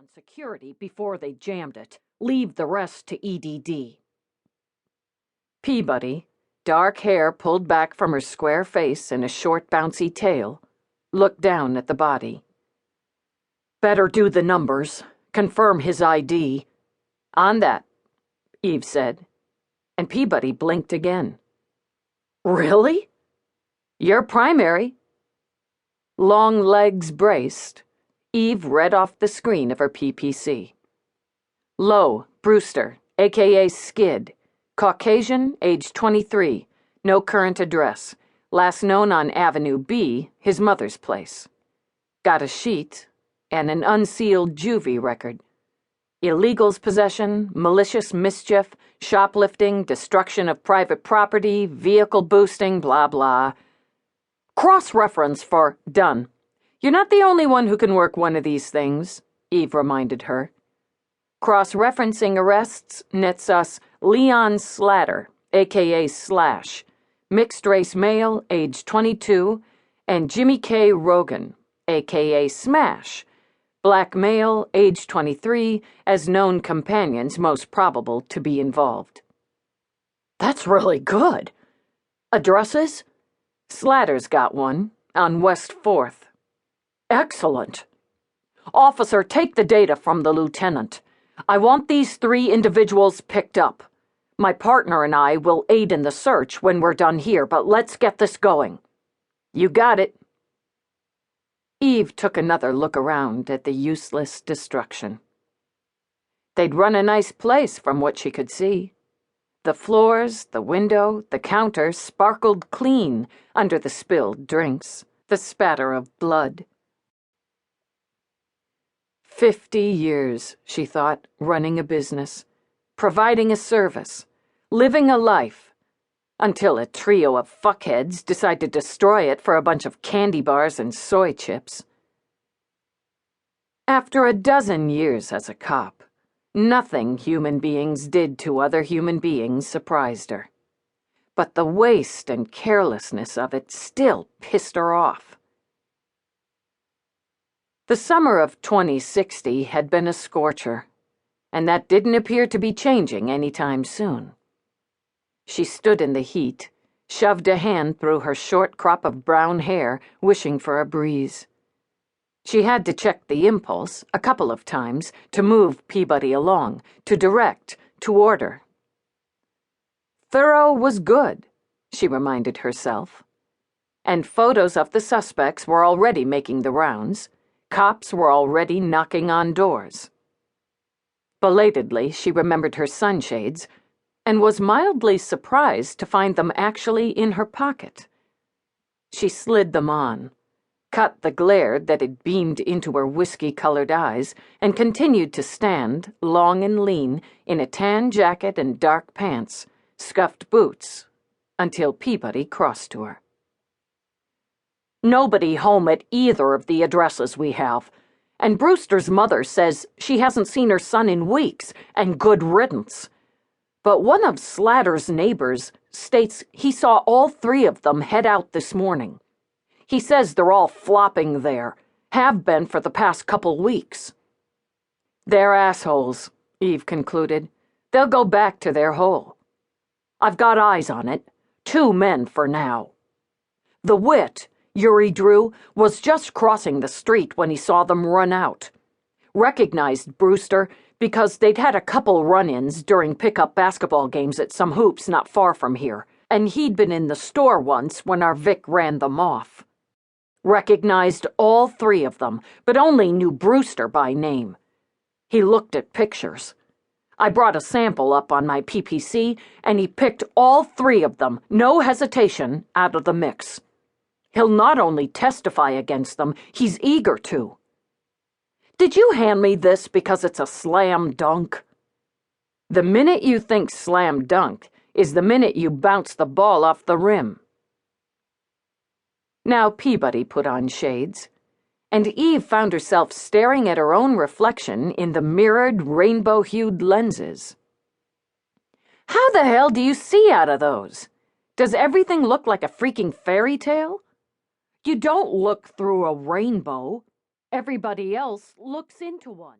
on security before they jammed it. Leave the rest to EDD. Peabody, dark hair pulled back from her square face and a short, bouncy tail, looked down at the body. Better do the numbers. Confirm his ID. On that, Eve said, and Peabody blinked again. Really? You're primary. Long legs braced, Eve read off the screen of her PPC. Lowe, Brewster, a.k.a. Skid. Caucasian, age 23. No current address. Last known on Avenue B, his mother's place. Got a sheet and an unsealed juvie record. Illegals possession, malicious mischief, shoplifting, destruction of private property, vehicle boosting, blah blah. Cross-reference for done. You're not the only one who can work one of these things, Eve reminded her. Cross-referencing arrests nets us Leon Slatter, a.k.a. Slash, mixed-race male, age 22, and Jimmy K. Rogan, a.k.a. Smash, black male, age 23, as known companions most probable to be involved. That's really good. Addresses? Slatter's got one, on West 4th. Excellent. Officer, take the data from the lieutenant. I want these 3 individuals picked up. My partner and I will aid in the search when we're done here, but let's get this going. You got it. Eve took another look around at the useless destruction. They'd run a nice place from what she could see. The floors, the window, the counter sparkled clean under the spilled drinks, the spatter of blood. 50 years, she thought, running a business, providing a service, living a life, until a trio of fuckheads decide to destroy it for a bunch of candy bars and soy chips. After a dozen years as a cop, nothing human beings did to other human beings surprised her. But the waste and carelessness of it still pissed her off. The summer of 2060 had been a scorcher, and that didn't appear to be changing any time soon. She stood in the heat, shoved a hand through her short crop of brown hair, wishing for a breeze. She had to check the impulse a couple of times to move Peabody along, to direct, to order. Thorough was good, she reminded herself. And photos of the suspects were already making the rounds. Cops were already knocking on doors. Belatedly, she remembered her sunshades and was mildly surprised to find them actually in her pocket. She slid them on, cut the glare that had beamed into her whiskey-colored eyes, and continued to stand, long and lean, in a tan jacket and dark pants, scuffed boots, until Peabody crossed to her. Nobody home at either of the addresses we have, and Brewster's mother says she hasn't seen her son in weeks, and good riddance. But one of Slatter's neighbors states he saw all 3 of them head out this morning. He says they're all flopping there, have been for the past couple weeks. They're assholes, Eve concluded. They'll go back to their hole. I've got eyes on it. 2 men for now. The wit, Yuri Drew, was just crossing the street when he saw them run out. Recognized Brewster because they'd had a couple run-ins during pickup basketball games at some hoops not far from here, and he'd been in the store once when our Vic ran them off. Recognized all 3 of them, but only knew Brewster by name. He looked at pictures. I brought a sample up on my PPC, and he picked all 3 of them, no hesitation, out of the mix. He'll not only testify against them, he's eager to. Did you hand me this because it's a slam dunk? The minute you think slam dunk is the minute you bounce the ball off the rim. Now Peabody put on shades, and Eve found herself staring at her own reflection in the mirrored, rainbow-hued lenses. How the hell do you see out of those? Does everything look like a freaking fairy tale? You don't look through a rainbow. Everybody else looks into one.